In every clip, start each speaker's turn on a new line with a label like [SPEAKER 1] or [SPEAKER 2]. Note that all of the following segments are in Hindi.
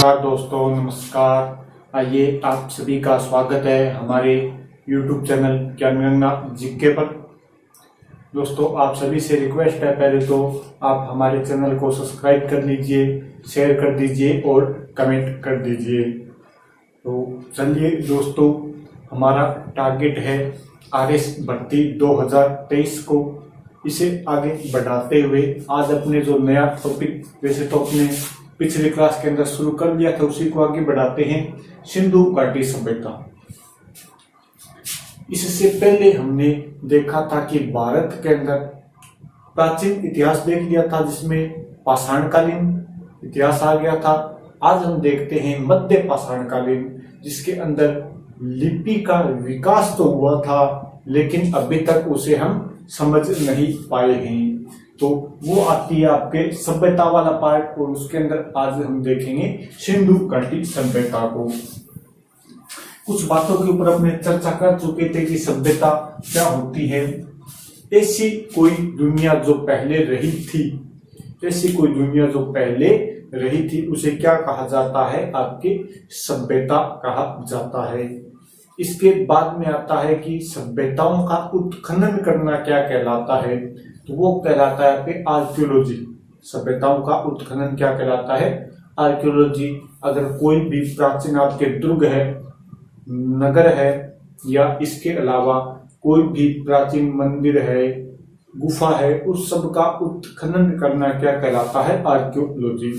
[SPEAKER 1] नमस्कार दोस्तों, नमस्कार। आइए, आप सभी का स्वागत है हमारे YouTube चैनल ज्ञानगंगा जीके पर। दोस्तों, आप सभी से रिक्वेस्ट है, पहले तो आप हमारे चैनल को सब्सक्राइब कर लीजिए, शेयर कर दीजिए और कमेंट कर दीजिए। तो चलिए दोस्तों, हमारा टारगेट है RS भर्ती 2023 को। इसे आगे बढ़ाते हुए आज अपने जो नया टॉपिक, वैसे तो अपने पिछले क्लास के अंदर शुरू कर दिया था, उसी को आगे बढ़ाते हैं। सिंधु घाटी सभ्यता। इससे पहले हमने देखा था कि भारत के अंदर प्राचीन इतिहास देख लिया था, जिसमें पाषाणकालीन इतिहास आ गया था। आज हम देखते हैं मध्य पाषाणकालीन, जिसके अंदर लिपि का विकास तो हुआ था, लेकिन अभी तक उसे हम समझ नहीं पाए हैं। तो वो आती है आपके सभ्यता वाला पार्ट, और उसके अंदर आज हम देखेंगे सिंधु घाटी सभ्यता को। कुछ बातों के ऊपर अपने चर्चा कर चुके थे कि सभ्यता क्या होती है। ऐसी कोई दुनिया जो पहले रही थी, ऐसी कोई दुनिया जो पहले रही थी, उसे क्या कहा जाता है? आपकी सभ्यता कहा जाता है। इसके बाद में आता है कि सभ्यताओं का उत्खनन करना क्या कहलाता है? तो वो कहलाता है आपके आर्कियोलॉजी। सभ्यताओं का उत्खनन क्या कहलाता है? आर्कियोलॉजी। अगर कोई भी प्राचीन आपके दुर्ग है, नगर है, या इसके अलावा कोई भी प्राचीन मंदिर है, गुफा है, उस सब का उत्खनन करना क्या कहलाता है? आर्कियोलॉजी।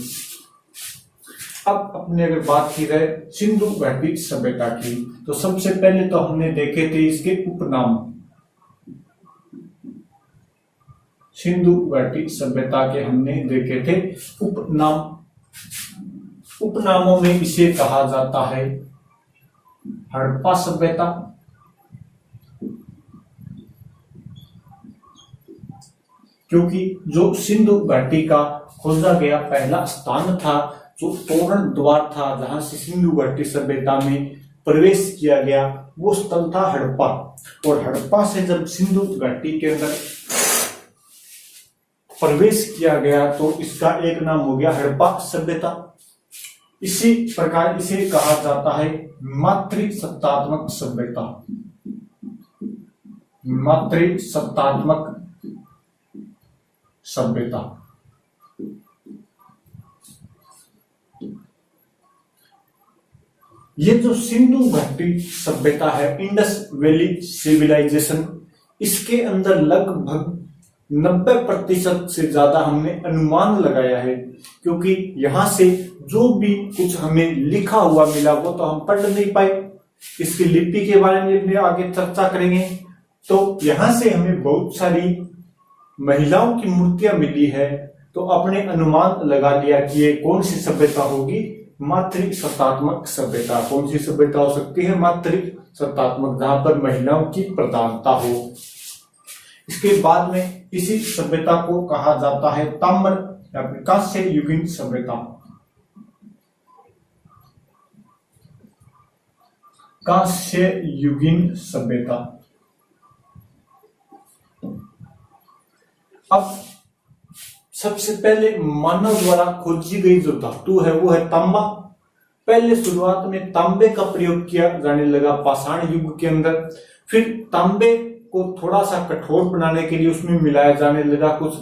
[SPEAKER 1] अब अपने अगर बात की जाए सिंधु घाटी सभ्यता की, तो सबसे पहले तो हमने देखे थे इसके उपनाम। सिंधु घाटी सभ्यता के हमने देखे थे उपनाम। उपनामों में इसे कहा जाता है हड़प्पा सभ्यता, क्योंकि जो सिंधु घाटी का खोजा गया पहला स्थान था, जो तोरण द्वार था, जहां से सिंधु घाटी सभ्यता में प्रवेश किया गया, वो स्थल था हड़प्पा। और हड़प्पा से जब सिंधु घाटी के अंदर प्रवेश किया गया, तो इसका एक नाम हो गया हड़प्पा सभ्यता। इसी प्रकार इसे कहा जाता है मातृसत्तात्मक सभ्यता। मातृसत्तात्मक सभ्यता। ये जो सिंधु घाटी सभ्यता है, इंडस वैली सिविलाइजेशन, इसके अंदर लगभग 90% से ज्यादा हमने अनुमान लगाया है, क्योंकि यहां से जो भी कुछ हमें लिखा हुआ मिला वो तो हम पढ़ नहीं पाए। इसकी लिपि के बारे में भी आगे चर्चा करेंगे। तो यहां से हमें बहुत सारी महिलाओं की मूर्तियां मिली है, तो अपने अनुमान लगा लिया कि ये कौन सी सभ्यता होगी? मातृसत्तात्मक सभ्यता। कौन सी सभ्यता हो सकती है? मातृसत्तात्मक, जहां पर महिलाओं की प्रधानता हो। इसके बाद में इसी सभ्यता को कहा जाता है ताम्र या कांस्य युगीन सभ्यता। कांस्य युगीन सभ्यता। अब सबसे पहले मानव द्वारा खोजी गई जो धातु है वो है तांबा। पहले शुरुआत में तांबे का प्रयोग किया जाने लगा पाषाण युग के अंदर। फिर तांबे को थोड़ा सा कठोर बनाने के लिए उसमें मिलाया जाने लगा कुछ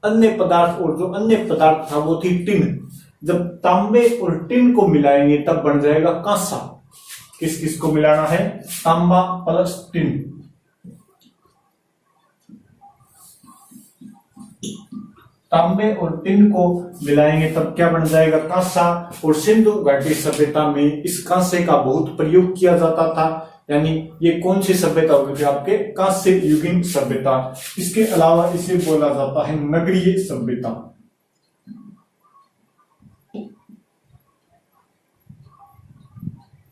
[SPEAKER 1] अन्य पदार्थ, और जो अन्य पदार्थ था वो थी टिन। जब तांबे और टिन को मिलाएंगे तब बन जाएगा कांसा। किस किस को मिलाना है? तांबा प्लस टिन। तांबे और टिन को मिलाएंगे तब क्या बन जाएगा? कांसा। और सिंधु घाटी सभ्यता में इस कांसे का बहुत प्रयोग किया जाता था। यानी ये कौन सी सभ्यता होगी थी? आपके कांस्य युगीन सभ्यता। इसके अलावा इसे बोला जाता है नगरीय सभ्यता।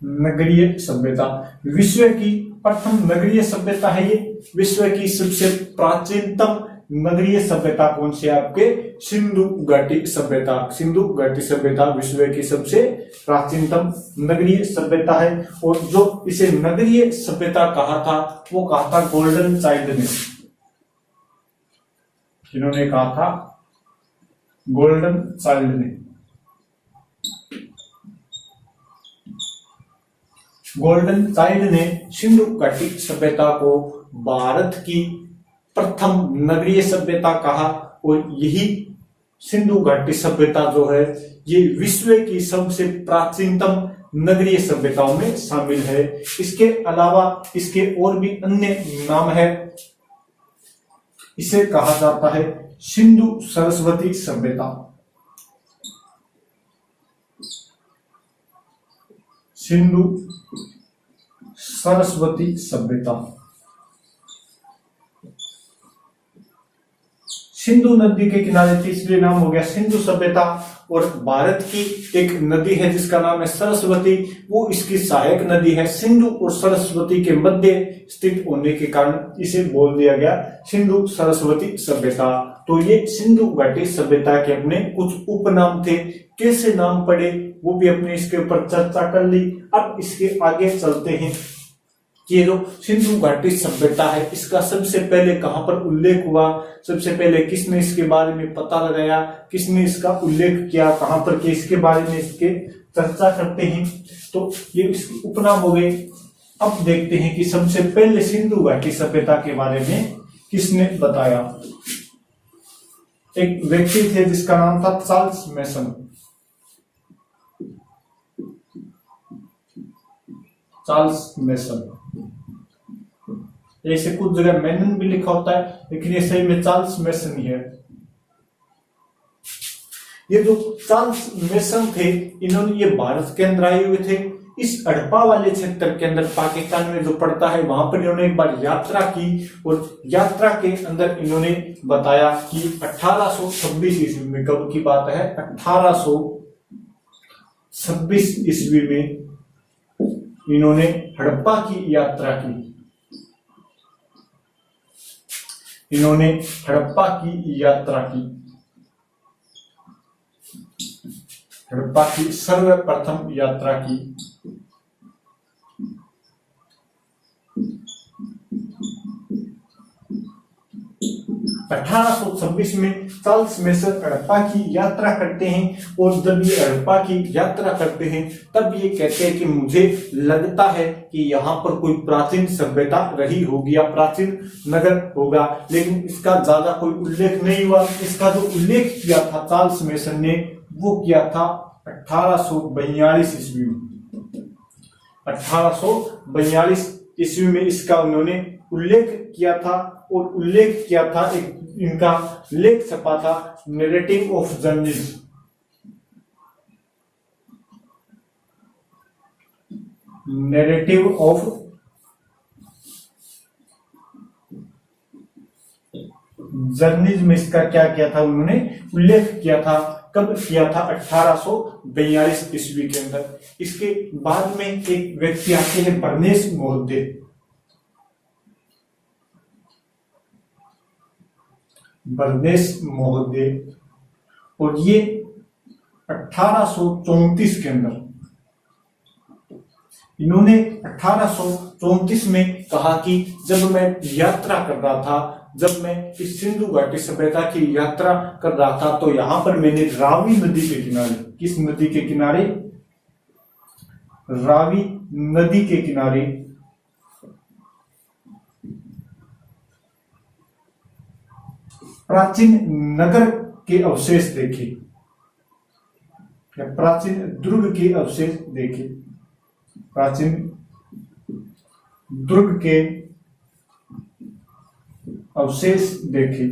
[SPEAKER 1] नगरीय सभ्यता विश्व की प्रथम नगरीय सभ्यता है। ये विश्व की सबसे प्राचीनतम नगरीय सभ्यता कौन सी है? आपके सिंधु घाटी सभ्यता। सिंधु घाटी सभ्यता विश्व की सबसे प्राचीनतम नगरीय सभ्यता है। और जो इसे नगरीय सभ्यता कहा था वो कहा था गोल्डन चाइल्ड ने। जिन्होंने कहा था? गोल्डन चाइल्ड ने। गोल्डन चाइल्ड ने सिंधु घाटी सभ्यता को भारत की प्रथम नगरीय सभ्यता कहा और यही सिंधु घाटी सभ्यता जो है ये विश्व की सबसे प्राचीनतम नगरीय सभ्यताओं में शामिल है। इसके अलावा इसके और भी अन्य नाम है। इसे कहा जाता है सिंधु सरस्वती सभ्यता। सिंधु सरस्वती सभ्यता। सिंधु नदी के किनारे तीसरे नाम हो गया सिंधु सभ्यता। और भारत की एक नदी है जिसका नाम है सरस्वती, वो इसकी सहायक नदी है। सिंधु और सरस्वती के मध्य स्थित होने के कारण इसे बोल दिया गया सिंधु सरस्वती सभ्यता। तो ये सिंधु घाटी सभ्यता के अपने कुछ उपनाम थे। कैसे नाम पड़े वो भी अपने इसके ऊपर चर्चा कर ली। अब इसके आगे चलते हैं। ये जो सिंधु घाटी सभ्यता है इसका सबसे पहले कहां पर उल्लेख हुआ, सबसे पहले किसने इसके बारे में पता लगाया, किसने इसका उल्लेख किया, कहां पर के इसके बारे में इसके चर्चा करते हैं। तो ये इसके उपनाम हो गए। अब देखते हैं कि सबसे पहले सिंधु घाटी सभ्यता के बारे में किसने बताया। एक व्यक्ति थे जिसका नाम था चार्ल्स मैसन। चार्ल्स मैसन, ऐसे कुछ जगह मैनन भी लिखा होता है लेकिन ये सही में चार्ल्स मैसन ही है। ये जो चार्ल्स मैसन थे इन्होंने ये भारत के अंदर आए हुए थे। इस हड़प्पा वाले क्षेत्र के अंदर पाकिस्तान में जो पड़ता है वहां पर इन्होंने एक बार यात्रा की और यात्रा के अंदर इन्होंने बताया कि 1826 ईस्वी में, कब की बात है 1826 ईस्वी में इन्होंने हड़प्पा की यात्रा की। इन्होंने हड़प्पा की यात्रा की। हड़प्पा की सर्वप्रथम यात्रा की। 1826 में चार्ल्स मैसन हड़प्पा की यात्रा करते हैं और जब ये हड़प्पा की यात्रा करते हैं तब ये कहते हैं कि मुझे लगता है कि यहाँ पर कोई प्राचीन सभ्यता रही होगी या प्राचीन नगर होगा, लेकिन इसका ज्यादा कोई उल्लेख नहीं हुआ। इसका जो उल्लेख किया था चार्ल्स मैसन ने वो किया था 1842 ईस्वी में। 1842 ईस्वी में इसका उन्होंने उल्लेख किया था और उल्लेख किया था, एक इनका लेख छपा था narrative of journeys. Narrative of journeys में इसका क्या किया था उन्होंने उल्लेख किया था। कब किया था 1842 ईस्वी के अंदर। इसके बाद में एक व्यक्ति आते हैं बर्नेस महोदय। बर्नेस महोदय और ये 1834 के अंदर इन्होंने 1834 में कहा कि जब मैं यात्रा कर रहा था, जब मैं इस सिंधु घाटी सभ्यता की यात्रा कर रहा था तो यहां पर मैंने रावी नदी के किनारे, किस नदी के किनारे, रावी नदी के किनारे प्राचीन नगर के अवशेष देखे या प्राचीन दुर्ग के अवशेष देखे। प्राचीन दुर्ग के अवशेष देखे।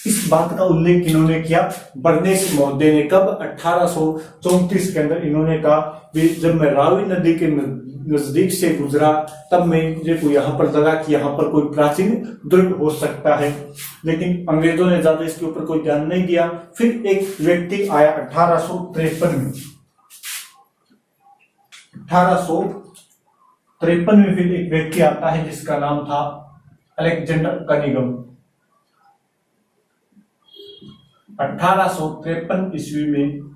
[SPEAKER 1] इस बात का उल्लेख इन्होंने किया बर्नेस महोदय ने। कब 1834 के अंदर इन्होंने कहा कि जब मैं रावी नदी के नजदीक से गुजरा तब मुझे यहाँ पर लगा कि यहाँ पर कोई प्राचीन दुर्ग हो सकता है, लेकिन अंग्रेजों ने ज्यादा इसके ऊपर कोई ध्यान नहीं दिया। फिर एक व्यक्ति आया 1853 में। 1853 में फिर एक व्यक्ति आता है जिसका नाम था अलेक्जेंडर कनिंघम। 1853 ईस्वी में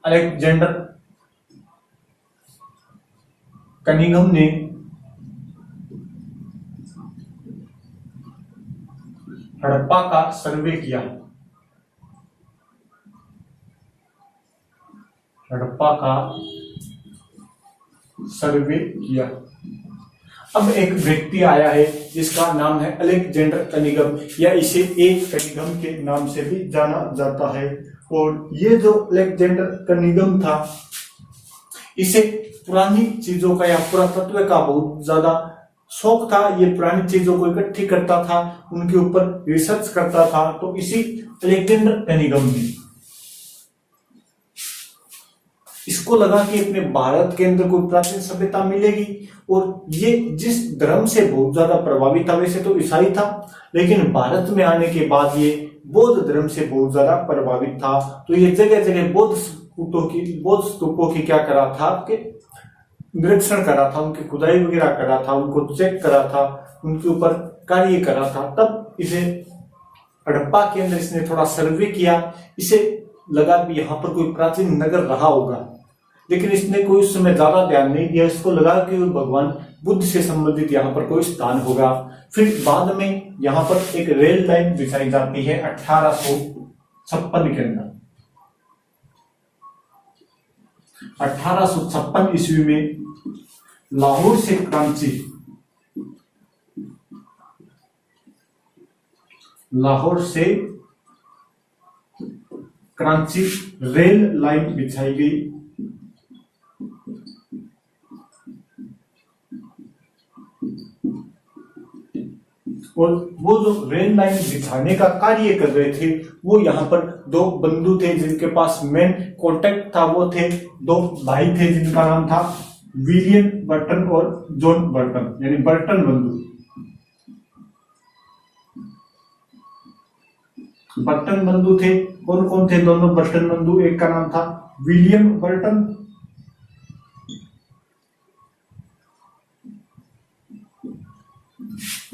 [SPEAKER 1] अलेक्जेंडर कनिंघम ने हड़प्पा का सर्वे किया। हड़प्पा का सर्वे किया। अब एक व्यक्ति आया है जिसका नाम है अलेक्जेंडर कनिंघम, या इसे एक कनिंघम के नाम से भी जाना जाता है। और ये जो अलेक्जेंडर कनिंघम था, इसे पुरानी चीजों का या पुरातत्व का बहुत ज्यादा शौक था। ये पुरानी चीजों को इकट्ठी करता था, उनके ऊपर रिसर्च करता था। तो इसी अलेक्जेंडर कनिंघम ने इसको लगा कि अपने भारत के अंदर कोई प्राचीन सभ्यता मिलेगी, और ये जिस धर्म से बहुत ज्यादा प्रभावित था, वैसे तो ईसाई था, लेकिन भारत में आने के बाद ये बौद्ध धर्म से बहुत ज्यादा प्रभावित था। तो ये जगह जगह बौद्ध स्तूपों की क्या करा था, आपके निरीक्षण करा था, उनकी खुदाई वगैरह करा था, उनको चेक करा था, उनके ऊपर कार्य करा था। तब इसे हड़प्पा के अंदर इसने थोड़ा सर्वे किया। इसे लगा कि यहाँ पर कोई प्राचीन नगर रहा होगा, लेकिन इसने कोई उस समय ज्यादा ध्यान नहीं दिया। इसको लगा कि भगवान बुद्ध से संबंधित यहाँ पर कोई स्थान होगा। फिर बाद में यहाँ पर एक रेल लाइन बिछाई जाती है 1856 के अंदर। 1856 ईस्वी में लाहौर से कराची, लाहौर से कराची रेल लाइन बिछाई गई। और वो जो रेल लाइन बिछाने का कार्य कर रहे थे, वो यहाँ पर दो बंधु थे जिनके पास मेन कॉन्टेक्ट था। वो थे दो भाई थे जिनका नाम था विलियम बर्टन और जॉन बर्टन, यानी बर्टन बंधु। बर्टन बंधु थे। कौन कौन थे दोनों बर्टन बंधु? एक का नाम था विलियम बर्टन,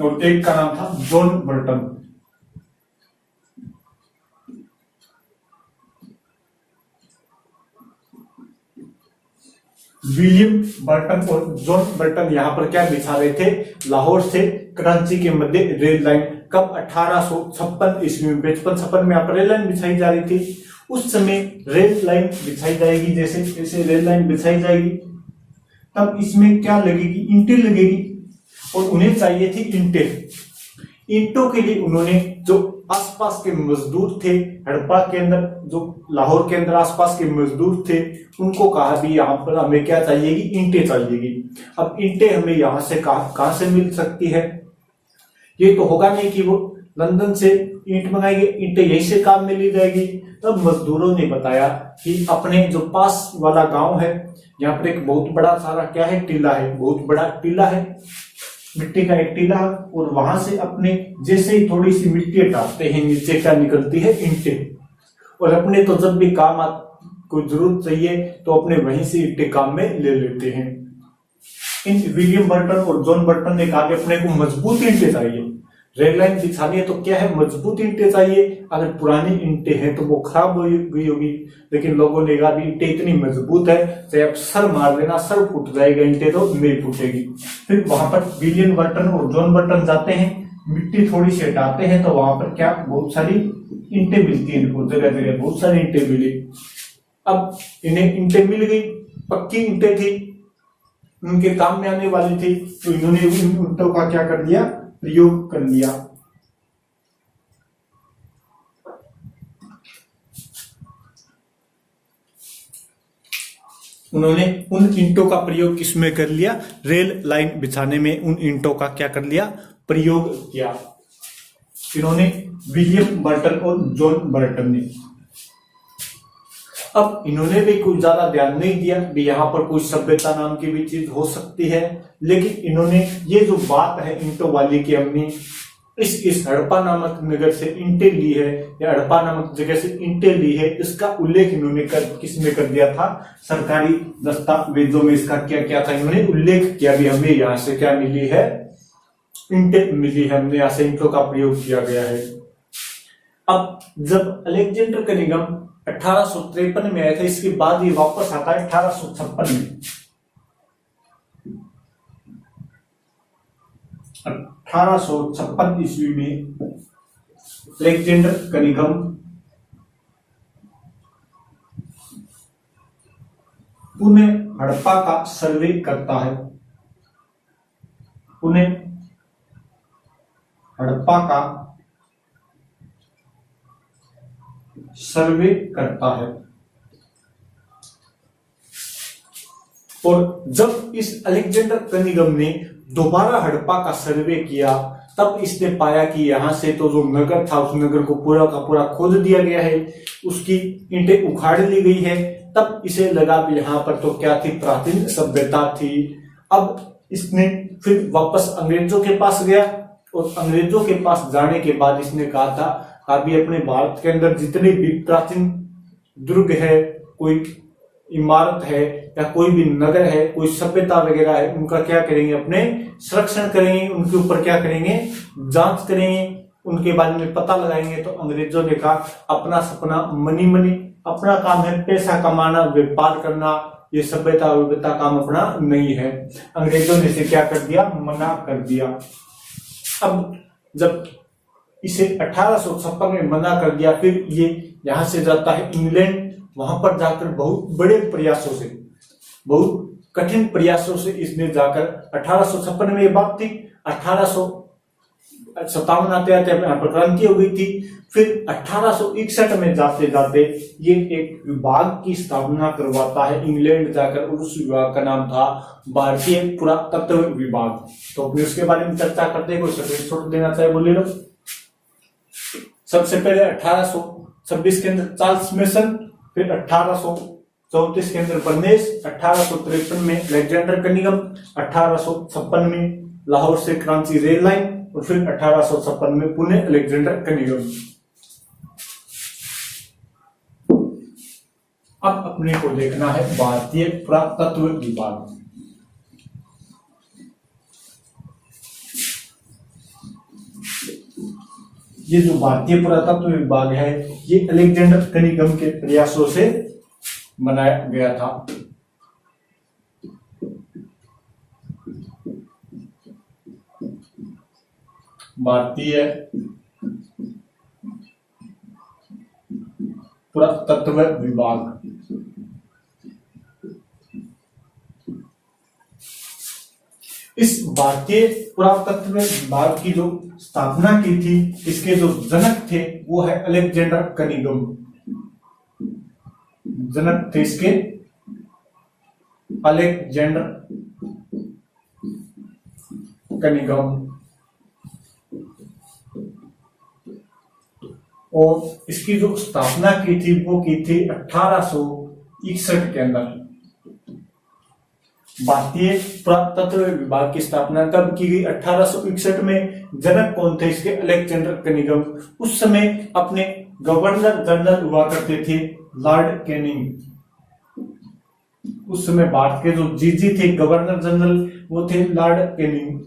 [SPEAKER 1] और एक का नाम था जॉन बर्टन। विलियम बर्टन और जॉन बर्टन यहाँ पर क्या बिछा रहे थे? लाहौर से कराची के मध्य रेल लाइन। कब? 1856 ईस्वी में। 55 में यहाँ पर रेल लाइन बिछाई जा रही थी। उस समय रेल लाइन बिछाई जाएगी, जैसे जैसे रेल लाइन बिछाई जाएगी तब इसमें क्या लगेगी? ईंटें लगेगी, और उन्हें चाहिए थी ईंटें। ईंटों के लिए उन्होंने जो आसपास के मजदूर थे हड़प्पा के अंदर, जो लाहौर के अंदर आसपास के मजदूर थे, उनको कहा भी यहाँ पर हमें क्या चाहिएगी? ईंटें चाहिएगी। अब ईंटें हमें यहाँ से कहां से मिल सकती है? ये तो होगा नहीं कि वो लंदन से ईंट मंगाएंगे, ईंटें यहीं से काम में ली जाएगी। तब मजदूरों ने बताया कि अपने जो पास वाला गांव है, यहाँ पर एक बहुत बड़ा सारा क्या है? टीला है, बहुत बड़ा टीला है, मिट्टी का एक टीला। और वहां से अपने जैसे ही थोड़ी सी मिट्टी हटाते हैं, नीचे क्या निकलती है? ईंटें। और अपने तो जब भी काम कोई जरूरत चाहिए तो अपने वहीं से ईंटें काम में ले लेते हैं। इन विलियम बर्टन और जॉन बर्टन ने कहा कि अपने को मजबूत ईंटें चाहिए, रेल लाइन बिछानी है तो क्या है? मजबूत ईंटें चाहिए। अगर पुरानी ईंटें हैं तो वो खराब हो गई होगी, लेकिन लोगों ने कहा भी ईंटें इतनी मजबूत है, चाहे आप सर मार लेना सर फूट जाएगा, ईंटें तो नहीं फूटेगी। फिर वहां पर विलियम बर्टन और जॉन बर्टन जाते हैं, मिट्टी थोड़ी सी हटाते हैं, तो वहां पर क्या? बहुत सारी ईंटें मिलती है इनको, जगह जगह बहुत सारी ईंटें मिली। अब इन्हें ईंटें मिल गई, पक्की ईंटें थी, उनके काम में आने वाली थी, तो इन्होंने उन ईंटों का क्या कर दिया? प्रयोग कर लिया। उन्होंने उन ईंटों का प्रयोग किसमें कर लिया? रेल लाइन बिछाने में उन ईंटों का क्या कर लिया? प्रयोग किया। इन्होंने विलियम बर्टन और जॉन बर्टन ने। अब इन्होंने भी कुछ ज्यादा ध्यान नहीं दिया भी यहाँ पर कोई सभ्यता नाम की भी चीज हो सकती है, लेकिन इन्होंने ये जो बात है ईंटों वाली की, हमने इस हड़प्पा नामक नगर से ईंटें ली है या हड़प्पा नामक जगह से ईंटें ली है, इसका उल्लेख इन्होंने किसमें कर दिया था? सरकारी दस्तावेजों में इसका क्या क्या था? इन्होंने उल्लेख किया भी हमें यहाँ से क्या मिली है? ईंटें मिली है, हमने यहाँ से ईंटों का प्रयोग किया गया है। अब जब अलेक्जेंडर कनिंघम 1853 में आया था, इसके बाद ये वापस आता है 1856 में। 1856 ईस्वी में अलेक्जेंडर कनिंघम पुणे हड़प्पा का सर्वे करता है। पुणे हड़प्पा का सर्वे करता है। और जब इस अलेक्जेंडर कनिंघम ने दोबारा हड़प्पा का सर्वे किया तब इसने पाया कि यहाँ से तो जो नगर था उस नगर को पूरा का पूरा खोद दिया गया है, उसकी ईंटें उखाड़ ली गई है। तब इसे लगा कि यहाँ पर तो क्या थी, प्राचीन सभ्यता थी। अब इसने फिर वापस अंग्रेजों के पास गया और अंग्रेजों के पास जाने के बाद इसने कहा था अभी अपने भारत के अंदर जितने भी प्राचीन दुर्ग है, कोई इमारत है या कोई भी नगर है, कोई सभ्यता वगैरह है, उनका क्या करेंगे, अपने संरक्षण करेंगे, उनके ऊपर क्या करेंगे, जांच करेंगे, उनके बारे में पता लगाएंगे। तो अंग्रेजों ने कहा अपना सपना मनी अपना काम है, पैसा कमाना, व्यापार करना, ये सभ्यता काम अपना नहीं है। अंग्रेजों ने इसे क्या कर दिया, मना कर दिया। अब जब इसे 1856 में मना कर दिया, फिर ये यहां से जाता है इंग्लैंड। वहां पर जाकर बहुत बड़े प्रयासों से, बहुत कठिन प्रयासों से इसने जाकर 1856 में ये बात थी, 1857 आते आते यहाँ पर क्रांति हो गई थी। फिर 1861 में जाते जाते ये एक विभाग की स्थापना करवाता है इंग्लैंड जाकर, और उस विभाग का नाम था भारतीय पुरातत्व विभाग। तो अपने उसके बारे में चर्चा करते हैं। कोई स्क्रीनशॉट देना चाहे बोले लो। सबसे पहले 1826 के अंदर चार्ल्स मेसन, फिर 1834 के अंदर बर्नेस, 1853 में अलेक्जेंडर कनिंघम, 1856 में लाहौर से क्रांति रेल लाइन, और फिर 1856 में पुणे अलेक्जेंडर कनिंघम। अब अपने को देखना है भारतीय पुरातत्व विभाग। ये जो भारतीय पुरातत्व विभाग है ये अलेक्जेंडर कनिंघम के प्रयासों से बनाया गया था। भारतीय पुरातत्व विभाग इस भारतीय पुरातत्व विभाग की जो स्थापना की थी, इसके जो जनक थे वो है अलेक्जेंडर कनिंघम। जनक थे इसके अलेक्जेंडर कनिंघम, और इसकी जो स्थापना की थी वो की थी 1861 के अंदर। भारतीय पुरातत्व विभाग की स्थापना कब की गई, 1861 में। जनक कौन थे इसके, अलेक्जेंडर कनिंघम। उस समय अपने गवर्नर जनरल हुआ करते थे लॉर्ड कैनिंग। उस समय भारत के जो जीजी थे गवर्नर जनरल वो थे लॉर्ड कैनिंग।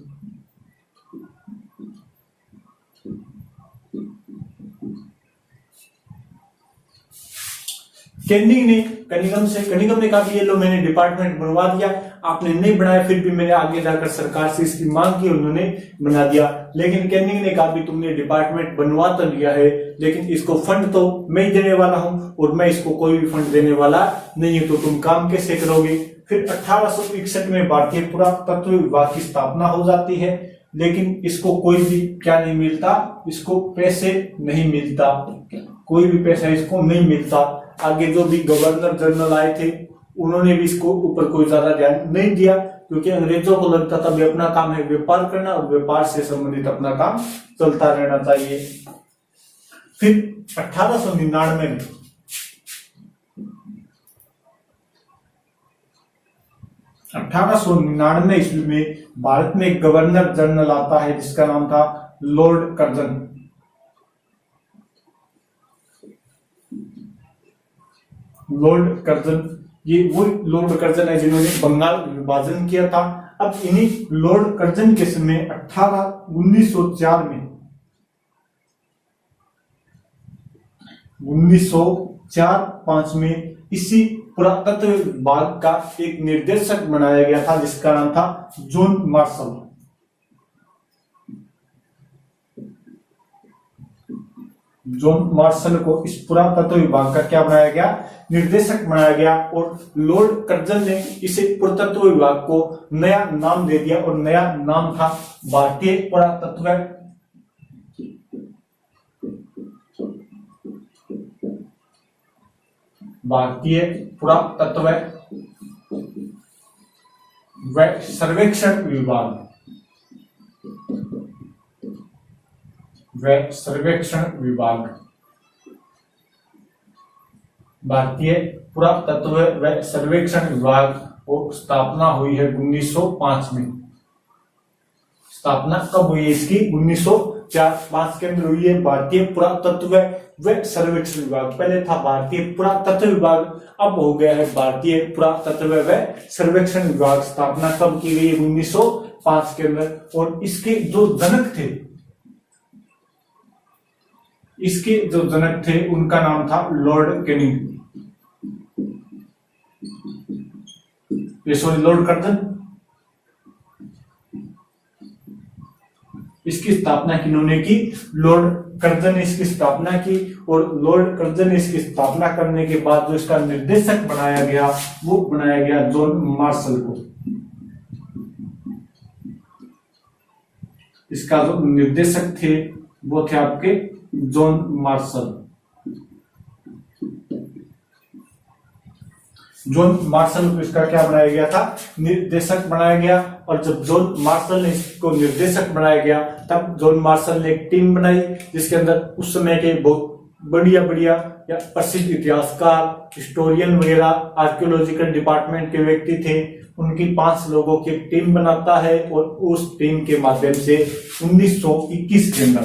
[SPEAKER 1] कनिंघम ने कहा कि ये लो मैंने डिपार्टमेंट बनवा दिया, आपने नहीं बनाया, फिर भी मैंने आगे जाकर सरकार से इसकी मांग की, उन्होंने बना दिया। लेकिन कैनिंग ने कहा भी तुमने डिपार्टमेंट बनवा तो लिया है, लेकिन इसको फंड तो मैं ही देने वाला हूं और मैं इसको कोई भी फंड देने वाला नहीं हूं, तो तुम काम कैसे करोगे। फिर 1861 में भारतीय पुरातत्व विभाग की स्थापना हो जाती है, लेकिन इसको कोई भी क्या नहीं मिलता, इसको पैसे नहीं मिलता, कोई भी पैसा इसको नहीं मिलता। आगे जो भी गवर्नर जनरल आए थे उन्होंने भी इसको ऊपर कोई ज्यादा ध्यान नहीं दिया, क्योंकि अंग्रेजों को लगता था भी अपना काम है व्यापार करना और व्यापार से संबंधित अपना काम चलता रहना चाहिए। फिर 1899 ईस्वी में भारत में एक गवर्नर जनरल आता है जिसका नाम था लॉर्ड कर्जन। लॉर्ड कर्जन, ये वो लॉर्ड कर्जन है जिन्होंने बंगाल विभाजन किया था। अब इन्हीं लॉर्ड कर्जन के समय 1904-5 में इसी पुरातत्व विभाग का एक निर्देशक बनाया गया था जिसका नाम था जॉन मार्शल। जॉन मार्शल को इस पुरातत्व विभाग का क्या बनाया गया, निर्देशक बनाया गया। और लॉर्ड कर्जन ने इसे पुरातत्व विभाग को नया नाम दे दिया और नया नाम था भारतीय पुरातत्व व सर्वेक्षण विभाग। भारतीय पुरातत्व व सर्वेक्षण विभाग को स्थापना हुई है 1905 में। स्थापना कब हुई है इसकी, 1905 के अंदर हुई है भारतीय पुरातत्व व सर्वेक्षण विभाग। पहले था भारतीय पुरातत्व विभाग, अब हो गया है भारतीय पुरातत्व व सर्वेक्षण विभाग। स्थापना कब की गई है, 1905 के अंदर। और इसके जो जनक थे उनका नाम था लॉर्ड कैनिंग, लॉर्ड कर्जन। इसकी स्थापना किन्होंने की, लॉर्ड कर्जन ने इसकी स्थापना की। और लॉर्ड कर्जन ने इसकी स्थापना करने के बाद जो इसका निर्देशक बनाया गया वो बनाया गया जॉन मार्शल को। इसका जो निर्देशक थे वो थे आपके जॉन मार्शल। जॉन मार्शल को इसका क्या बनाया गया था, निर्देशक बनाया गया। और जब जॉन मार्शल ने इसको निर्देशक बनाया गया तब जॉन मार्शल ने एक टीम बनाई जिसके अंदर उस समय के बहुत बढ़िया या प्रसिद्ध इतिहासकार, हिस्टोरियन वगैरह, आर्कियोलॉजिकल डिपार्टमेंट के व्यक्ति थे। उनकी 5 लोगों की एक टीम बनाता है और उस टीम के माध्यम से 1921 के अंदर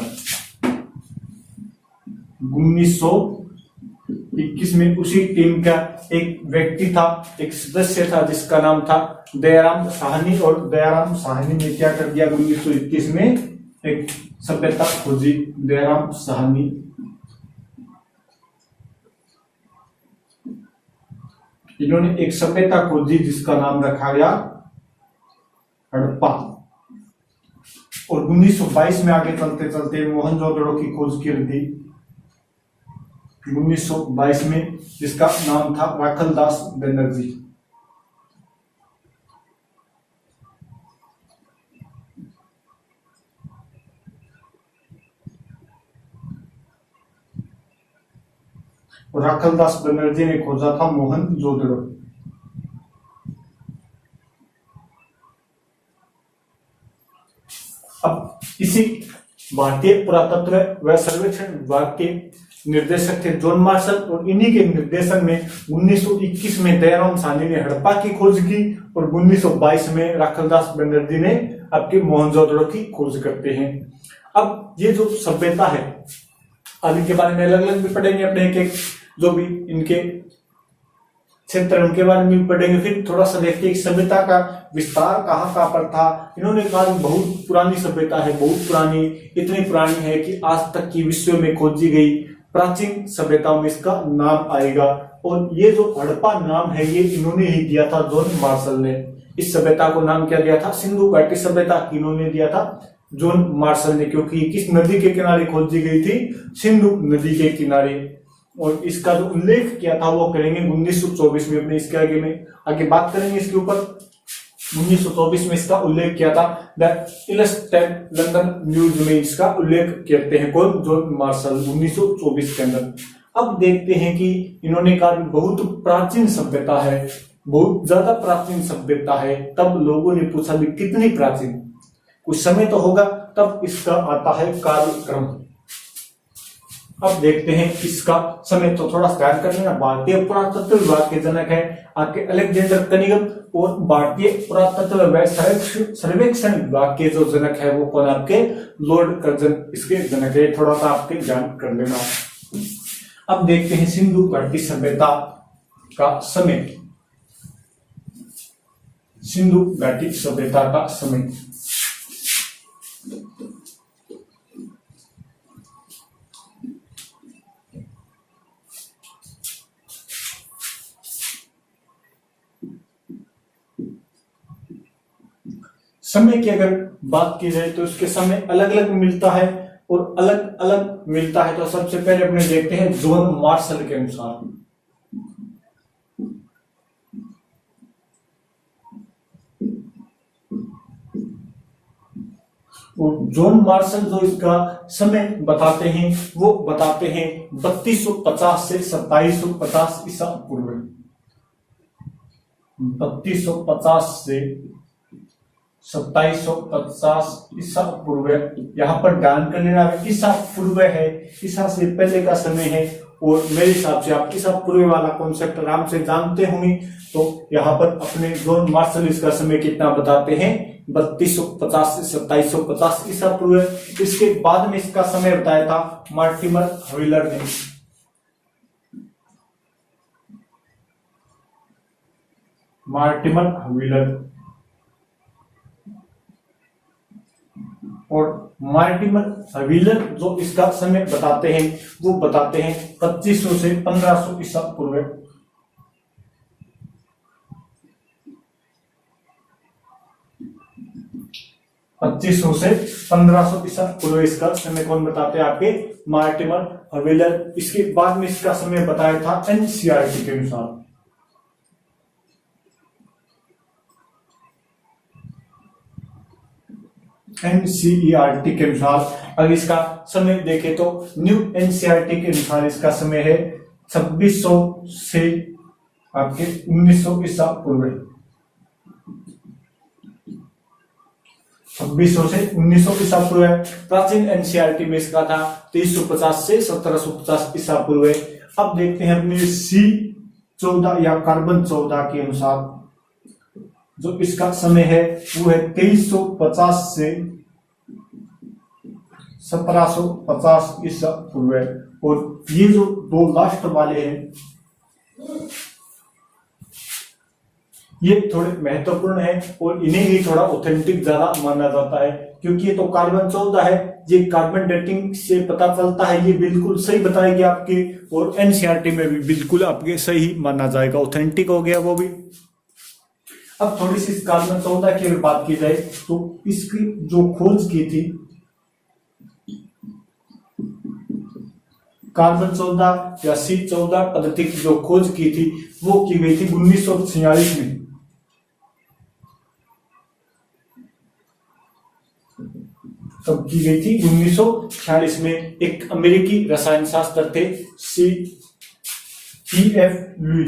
[SPEAKER 1] 1921 में उसी टीम का एक व्यक्ति था, एक सदस्य था जिसका नाम था दयाराम साहनी। और दयाराम साहनी ने क्या कर दिया, 1921 में एक सभ्यता खोजी। दयाराम साहनी इन्होंने एक सभ्यता खोजी जिसका नाम रखा गया हड़प्पा। और 1922 में आगे चलते चलते मोहनजोदड़ो की खोज कर दी 1922 में, जिसका नाम था राखलदास बनर्जी। राखलदास बनर्जी ने खोजा था मोहनजोदड़ो। अब इसी भारतीय पुरातत्व व सर्वेक्षण विभाग के निर्देशक थे जॉन मार्शल। और इन्हीं के निर्देशन में 1921 में दयाराम साहनी ने हड़प्पा की खोज की और 1922 में राखलदास बनर्जी ने आपके मोहनजोदड़ो की खोज करते हैं। अब ये जो सभ्यता है, अब इनके बारे में अलग अलग भी पढ़ेंगे, अपने एक जो भी इनके क्षेत्र उनके बारे में भी पढ़ेंगे। फिर थोड़ा सा देखते हैं सभ्यता का विस्तार कहाँ पर था। इन्होंने कहा बहुत पुरानी सभ्यता है, बहुत पुरानी, इतनी पुरानी है कि आज तक की विश्व में खोजी गई प्राचीन सभ्यताओं में इसका नाम आएगा। और ये जो हड़प्पा नाम है ये इन्होंने ही दिया था, जॉन मार्शल ने। इस सभ्यता को नाम क्या दिया था, सिंधु घाटी सभ्यता इन्होंने दिया था जॉन मार्शल ने, क्योंकि किस नदी के किनारे खोजी गई थी, सिंधु नदी के किनारे। और इसका जो उल्लेख किया था वो करेंगे 1924 में, अपने इसके आगे बात करेंगे इसके ऊपर। 1924 में इसका उल्लेख किया था, द इलस्ट्रेटेड लंदन न्यूज में इसका उल्लेख करते हैं कौन, जॉन मार्शल, 1924 के अंदर। अब देखते हैं कि इन्होंने कहा बहुत प्राचीन सभ्यता है, बहुत ज्यादा प्राचीन सभ्यता है। तब लोगों ने पूछा भी कितनी प्राचीन, कुछ समय तो होगा। तब इसका आता है कालक्रम। अब देखते हैं इसका समय, तो थोड़ा ध्यान कर लेना। भारतीय पुरातत्व विभाग के जनक है आपके अलेक्जेंडर कनिंघम। और भारतीय पुरातत्व व सर्वेक्षण विभाग के जो जनक है वो कौन, आपके लॉर्ड कर्जन इसके जनक है। थोड़ा सा आपके ध्यान कर लेना। अब देखते हैं सिंधु घाटी सभ्यता का समय। सिंधु घाटी सभ्यता का समय समय की अगर बात की जाए तो इसके समय अलग अलग मिलता है। और अलग अलग मिलता है। तो सबसे पहले अपने देखते हैं जॉन मार्शल के अनुसार। और जॉन मार्शल जो इसका समय बताते हैं वो बताते हैं 3250 से 2750 ईसा पूर्व। 3250 से 2750 ईसा पूर्व। यहाँ पर ध्यान कर लेना ईसा पूर्व है, ईसा से पहले का समय है। और मेरे हिसाब से आप ईसा पूर्व वाला कॉन्सेप्ट आराम से जानते होंगे। तो यहाँ पर अपने जॉन मार्शल इसका समय कितना बताते हैं 3250 से 2750 ईसा पूर्व। इसके बाद में इसका समय बताया था मार्टिमर व्हीलर ने। मार्टिमर व्हीलर और मार्टिमर व्हीलर जो इसका समय बताते हैं वो बताते हैं 2500 से 1500 ईसा पूर्व। 2500 से 1500 ईसा पूर्व इसका समय कौन बताते हैं आपके मार्टिमर व्हीलर। इसके बाद में इसका समय बताया था एनसीईआरटी के अनुसार। एनसीईआरटी के अनुसार अगर इसका समय देखें तो न्यू एनसीईआरटी के अनुसार इसका समय है 2600 से आपके 1900 ईसा पूर्व। 2600 से 1900 ईसा पूर्व। प्राचीन एनसीईआरटी में इसका था 2350 से 1750 ईसा पूर्व। अब देखते हैं अपने C14 या कार्बन 14 के अनुसार जो इसका समय है वो है 2350 से 1750 ईसा पूर्व। और ये जो दो लास्ट वाले हैं ये थोड़े महत्वपूर्ण है और इन्हें ही थोड़ा ऑथेंटिक ज्यादा माना जाता है क्योंकि ये तो कार्बन 14 है। ये कार्बन डेटिंग से पता चलता है, ये बिल्कुल सही बताएगी आपके। और एनसीईआरटी में भी बिल्कुल आपके सही माना जाएगा, ऑथेंटिक हो गया वो भी। अब थोड़ी सी कार्बन 14 की अगर बात की जाए तो इसकी जो खोज की थी कार्बन 14 या C14 पद्धति की जो खोज की थी वो की गई थी 1946 में। तब की गई थी 1946 में। एक अमेरिकी रसायन शास्त्र थे C.F. लुई।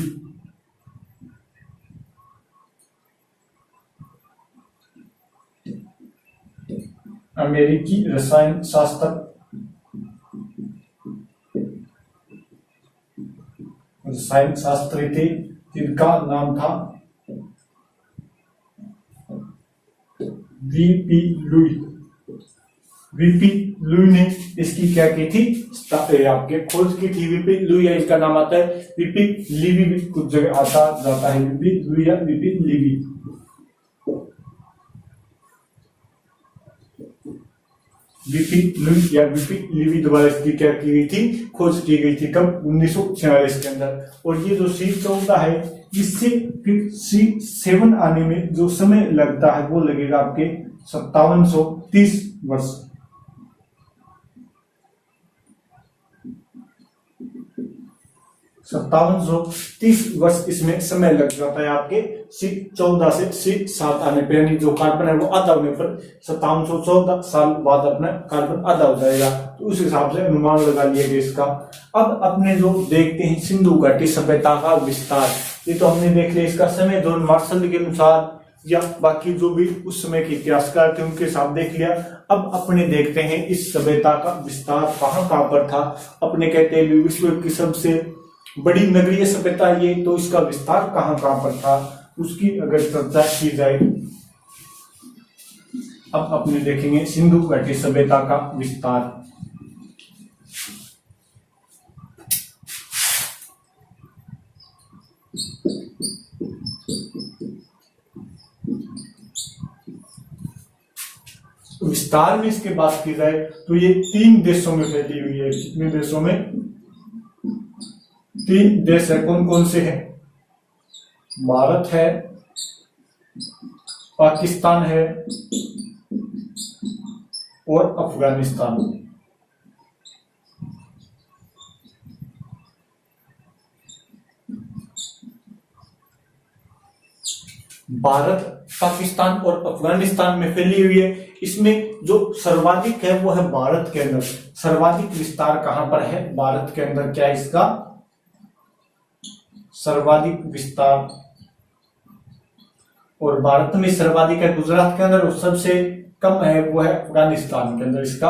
[SPEAKER 1] अमेरिकी रसायन शास्त्री थे जिनका नाम था वीपी लुई। वीपी लुई ने इसकी क्या की थी आपके खोज की थी। वीपी लुई या इसका नाम आता है वीपी लीवी भी कुछ जगह आता जाता है वीपी लुई या वीपी लीवी। वीपी लुई या वीपी लीवी द्वारा इसकी क्या की गई थी खोज की गई थी कब 1946 के अंदर। और ये जो C14 है इससे फिर C7 आने में जो समय लगता है वो लगेगा आपके 5730 वर्ष। 5730 वर्ष इसमें समय लग जाता है आपके C14 से C7 आने पर। यानी जो कार्बन है वो आधा होने पर 5714 साल बाद अपना कार्बन आधा हो जाएगा। तो उस हिसाब से अनुमान लगा लिया गया इसका। अब अपने जो देखते हैं सिंधु घाटी सभ्यता का विस्तार, ये तो हमने देख लिया इसका समय जॉन मार्शल के अनुसार या बाकी जो भी उस समय के इतिहासकार थे उनके साथ देख लिया। अब अपने देखते हैं इस सभ्यता का विस्तार कहाँ पर था। अपने कहते हैं विश्व की सबसे बड़ी नगरीय सभ्यता ये, तो इसका विस्तार कहाँ पर था उसकी अगर चर्चा की जाए। अब अपने देखेंगे सिंधु घाटी सभ्यता का विस्तार। विस्तार में इसके बात की जाए तो ये 3 देशों में फैली हुई है। कितने देशों में? 3 देश है। कौन कौन से हैं? भारत है, पाकिस्तान है और अफगानिस्तान। भारत, पाकिस्तान और अफगानिस्तान में फैली हुई है। इसमें जो सर्वाधिक है वो है भारत के अंदर। सर्वाधिक विस्तार कहां पर है? भारत के अंदर। क्या है इसका सर्वाधिक विस्तार? और भारत में सर्वाधिक है गुजरात के अंदर, और सबसे कम है वो है अफगानिस्तान के अंदर इसका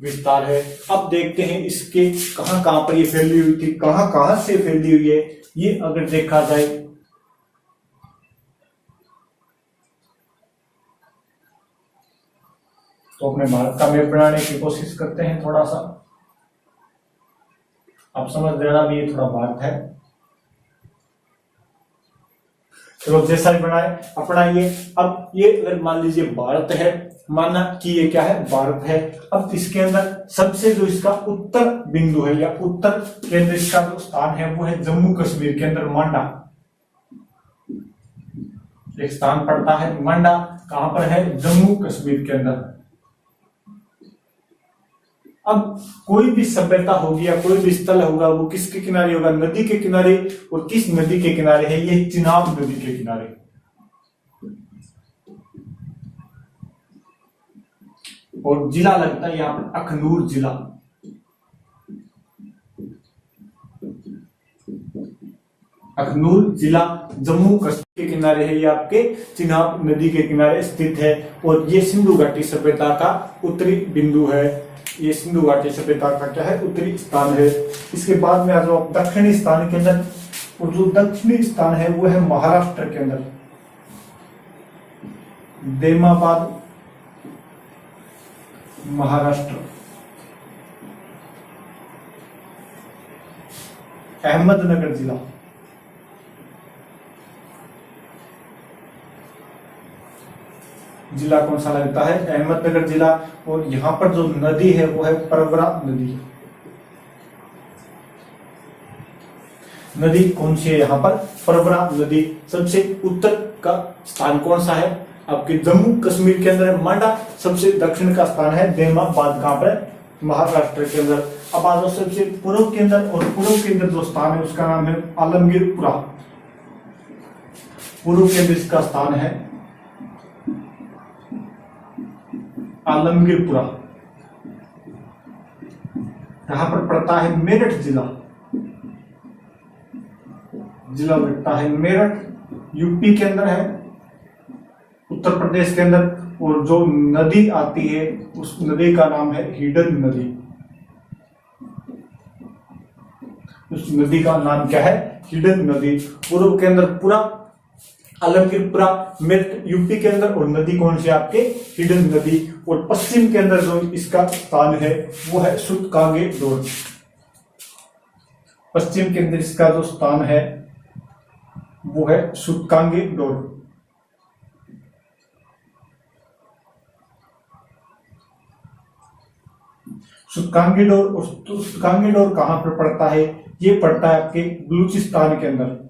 [SPEAKER 1] विस्तार है। अब देखते हैं इसके कहां कहां पर ये फैली हुई थी, कहां कहां से फैली हुई है। ये अगर देखा जाए तो अपने भारत का मैप बनाने की कोशिश करते हैं थोड़ा सा। आप समझ लेना भी ये थोड़ा भारत है। चलो जैसा भी बनाए अपना ये। अब ये अगर मान लीजिए भारत है, माना कि ये क्या है? भारत है। अब इसके अंदर सबसे जो इसका उत्तर बिंदु है या उत्तर केंद्र इसका जो स्थान है वो है जम्मू कश्मीर के अंदर मांडा। एक स्थान पड़ता है मांडा, कहां पर है? जम्मू कश्मीर के अंदर। अब कोई भी सभ्यता होगी या कोई भी स्थल होगा वो किसके किनारे होगा? नदी के किनारे। और किस नदी के किनारे है? ये चिनाब नदी के किनारे। और जिला लगता है यहां पर अखनूर जिला। अखनूर जिला जम्मू कश्मीर के किनारे है। ये आपके चिनाब नदी के किनारे स्थित है। और ये सिंधु घाटी सभ्यता का उत्तरी बिंदु है। ये सिंधु घाटी सभ्यता का क्या है? उत्तरी स्थान है। इसके बाद में आ जाओ दक्षिणी स्थान के अंदर। और जो दक्षिणी स्थान है वो है महाराष्ट्र के अंदर, देमाबाद महाराष्ट्र। अहमदनगर जिला, जिला कौन सा लगता है? अहमदनगर जिला। और यहां पर जो नदी है वो है परवरा नदी। नदी कौन सी है यहाँ पर? परवरा नदी। सबसे उत्तर का स्थान कौन सा है? आपके जम्मू कश्मीर के अंदर मांडा। सबसे दक्षिण का स्थान है देमाबाद, कहां पर? महाराष्ट्र के अंदर। अब आ जाओ सबसे पूर्व के अंदर, और पूर्व के अंदर जो स्थान है उसका नाम है आलमगीरपुरा। पूर्व के अंदर इसका स्थान है आलमगीरपुरा। यहां पर पड़ता है मेरठ जिला। जिला लगता है मेरठ, यूपी के अंदर है, उत्तर प्रदेश के अंदर। और जो नदी आती है उस नदी का नाम है हिडन नदी। उस नदी का नाम क्या है? हिडन नदी। पूर्व के अंदर पूरा आलमगीरपुरा, मेरठ यूपी के अंदर। और नदी कौन सी? आपके हिडन नदी। और पश्चिम के अंदर जो इसका स्थान है वो है सूतकांगे डोर। पश्चिम के अंदर इसका जो स्थान है वो है सूतकांगे डोर। सूतकांगे डोर। और सूतकांगे डोर कहां पर पड़ता है? ये पड़ता है आपके बलूचिस्तान के अंदर।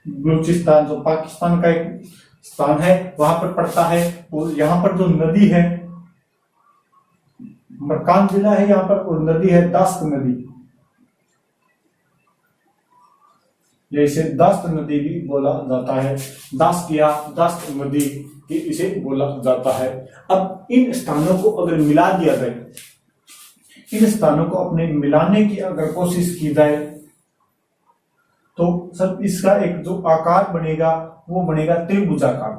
[SPEAKER 1] बलूचिस्तान जो पाकिस्तान का एक स्थान है वहां पर पड़ता है। और यहाँ पर जो नदी है मरकान जिला है यहाँ पर, और नदी है दास्त नदी। इसे दास्त नदी भी बोला जाता है। दास्त या दास्त नदी इसे बोला जाता है। अब इन स्थानों को अगर मिला दिया जाए, इन स्थानों को अपने मिलाने की अगर कोशिश की जाए तो सब इसका एक जो आकार बनेगा वो बनेगा त्रिभुजाकार।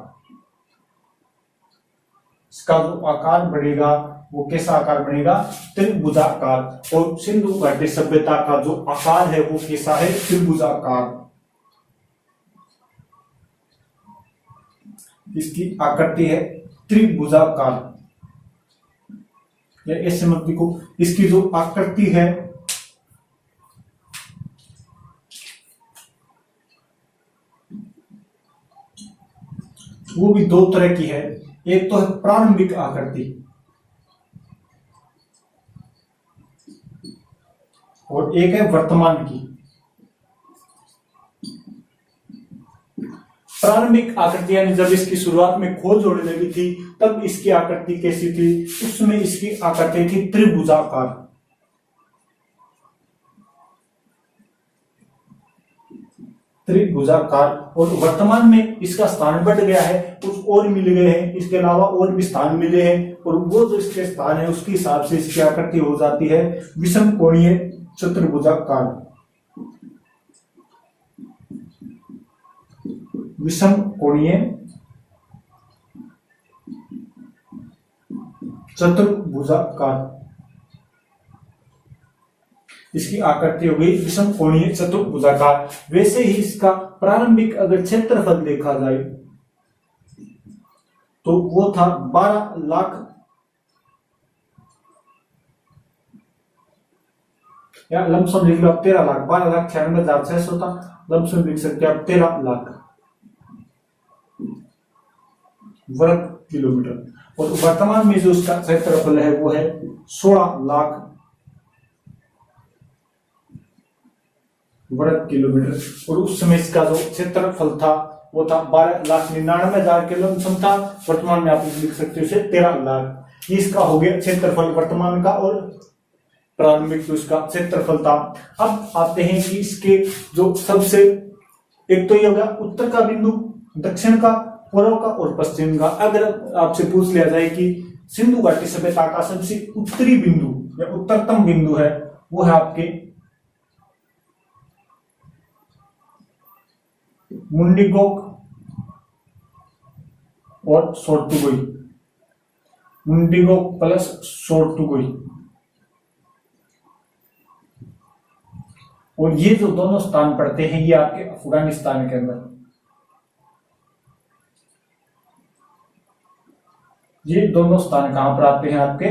[SPEAKER 1] इसका जो आकार बढ़ेगा वो कैसा आकार बनेगा? त्रिभुजाकार। और सिंधु घाटी सभ्यता का जो आकार है वो कैसा है? त्रिभुजाकार। इसकी आकृति है त्रिभुजाकार। या ऐसे मत लिखो, इसकी जो आकृति है वो भी दो तरह की है। एक तो है प्रारंभिक आकृति और एक है वर्तमान की। प्रारंभिक आकृति यानी जब इसकी शुरुआत में खोज होने लगी थी तब इसकी आकृति कैसी थी? उसमें इसकी आकृति थी त्रिभुजाकार। त्रिभुजाकार। और वर्तमान में इसका स्थान बढ़ गया है, कुछ और मिल गए हैं, इसके अलावा और भी स्थान मिले हैं, और वो जो इसके स्थान है उसके हिसाब से इसकी आकृति हो जाती है विषम कोणीय चतुर्भुजाकार। विषम कोणीय चतुर्भुजाकार, इसकी आकृति हो गई विषम कोणीय चतुर्भुजाकार। वैसे ही इसका प्रारंभिक अगर क्षेत्रफल देखा जाए तो वो था 12 लाख या लमसम लिख लो आप 13 लाख, 12,96,600 था, लमसम लिख सकते हैं आप 13 लाख वर्ग किलोमीटर। और वर्तमान में जो उसका क्षेत्रफल है वो है 16 लाख वर्ग किलोमीटर। और उस समय इसका जो क्षेत्रफल था वो था 12,99,000 किलोमीटर था, वर्तमान में आप लिख सकते हो 13 लाख। ये इसका हो गया क्षेत्रफल वर्तमान का और प्रारंभिक जो इसका क्षेत्रफल था। अब आते हैं कि इसके जो सबसे, एक तो ये हो गया उत्तर का बिंदु, दक्षिण का, पूर्व का और पश्चिम का। अगर आपसे पूछ लिया जाए कि सिंधु घाटी सभ्यता का सबसे उत्तरी बिंदु या उत्तरतम बिंदु है, वो है आपके मुंडीगोक और सोर्तुगुई, मुंडीगोक प्लस सोर्तुगुई। और ये जो दोनों स्थान पड़ते हैं ये आपके अफगानिस्तान के अंदर, ये दोनों स्थान कहां पर आते हैं आपके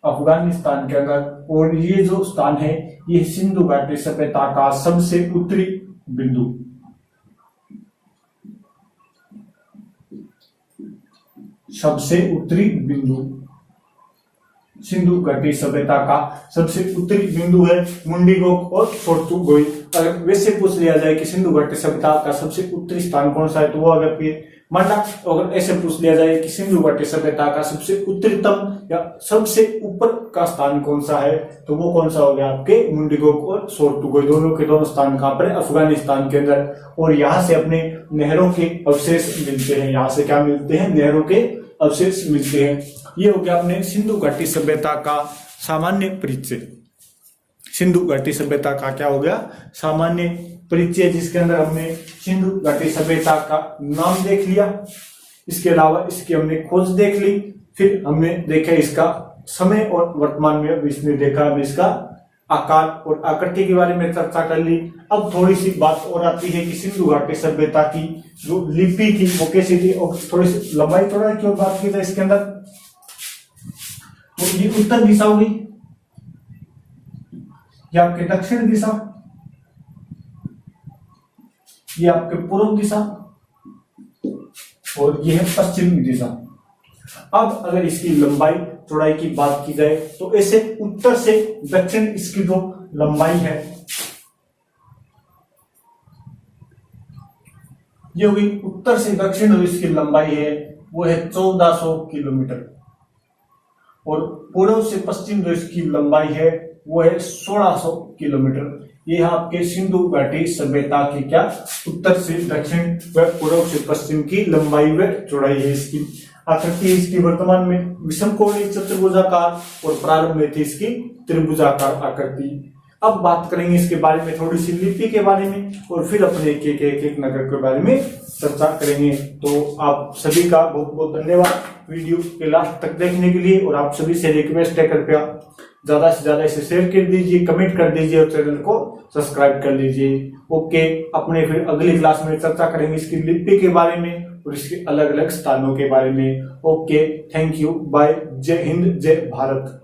[SPEAKER 1] अफगानिस्तान के अंदर। और ये जो स्थान है ये सिंधु घाटी सभ्यता का सबसे उत्तरी बिंदु, सबसे उत्तरी बिंदु सिंधु घाटी सभ्यता का सबसे उत्तरी बिंदु है मुंडीगोक और सोर्तुगुई। अगर वैसे पूछ लिया जाए कि सिंधु घाटी सभ्यता का सबसे उत्तरी स्थान कौन सा है तो वो अगर माना, अगर ऐसे पूछ लिया जाए कि सिंधु घाटी सभ्यता का सबसे उत्तरतम या सबसे ऊपर का स्थान कौन सा है तो वो कौन सा हो गया आपके मुंडीगोक और सोर्तुगुई। दोनों के दोनों स्थान कहां पर है अफगानिस्तान के अंदर। और यहाँ से अपने नहरों के अवशेष मिलते हैं, यहाँ से क्या मिलते हैं, नहरों के अवशेष मिलते हैं। ये हो गया अपने सिंधु घाटी सभ्यता का सामान्य परिचय। सिंधु घाटी सभ्यता का क्या हो गया, सामान्य परिचय, जिसके अंदर हमने सिंधु घाटी सभ्यता का नाम देख लिया, इसके अलावा इसकी हमने खोज देख ली, फिर हमने देखा इसका समय और वर्तमान में इसने देखा हमने इसका आकार और आकृति के बारे में चर्चा कर ली। अब थोड़ी सी बात और आती है कि सिंधु घाटी सभ्यता की जो लिपि थी वो कैसी थी, और थोड़ी सी लंबाई थोड़ा की और बात की जाए इसके अंदर। तो ये उत्तर दिशा होगी, ये आपके दक्षिण दिशा, ये आपके पूर्व दिशा और ये है पश्चिमी दिशा। अब अगर इसकी लंबाई चौड़ाई की बात की जाए तो ऐसे उत्तर से दक्षिण इसकी जो लंबाई है ये होगी, उत्तर से दक्षिण जो इसकी लंबाई है वो है 1400 किलोमीटर, और पूर्व से पश्चिम जो इसकी लंबाई है वो है 1600 किलोमीटर। ये है आपके सिंधु घाटी सभ्यता की क्या, उत्तर से दक्षिण व पूर्व से पश्चिम की लंबाई व चौड़ाई है। इसकी आकृति इसकी वर्तमान में विषमकोणीय चतुर्भुजाकार और प्रारंभ में थी इसकी त्रिभुजाकार आकृति। अब बात करेंगे इसके बारे में थोड़ी सी लिपि के बारे में, और फिर अपने एक नगर के बारे में चर्चा करेंगे। तो आप सभी का बहुत बहुत धन्यवाद वीडियो के लास्ट तक देखने के लिए, और आप सभी से रिक्वेस्ट है कृपया ज्यादा से ज्यादा इसे शेयर कर दीजिए, कमेंट कर दीजिए और चैनल को सब्सक्राइब कर लीजिए। ओके, अपने फिर अगली क्लास में चर्चा करेंगे इसकी लिपि के बारे में और इसके अलग अलग स्थानों के बारे में। ओके, थैंक यू, बाय, जय हिंद, जय भारत।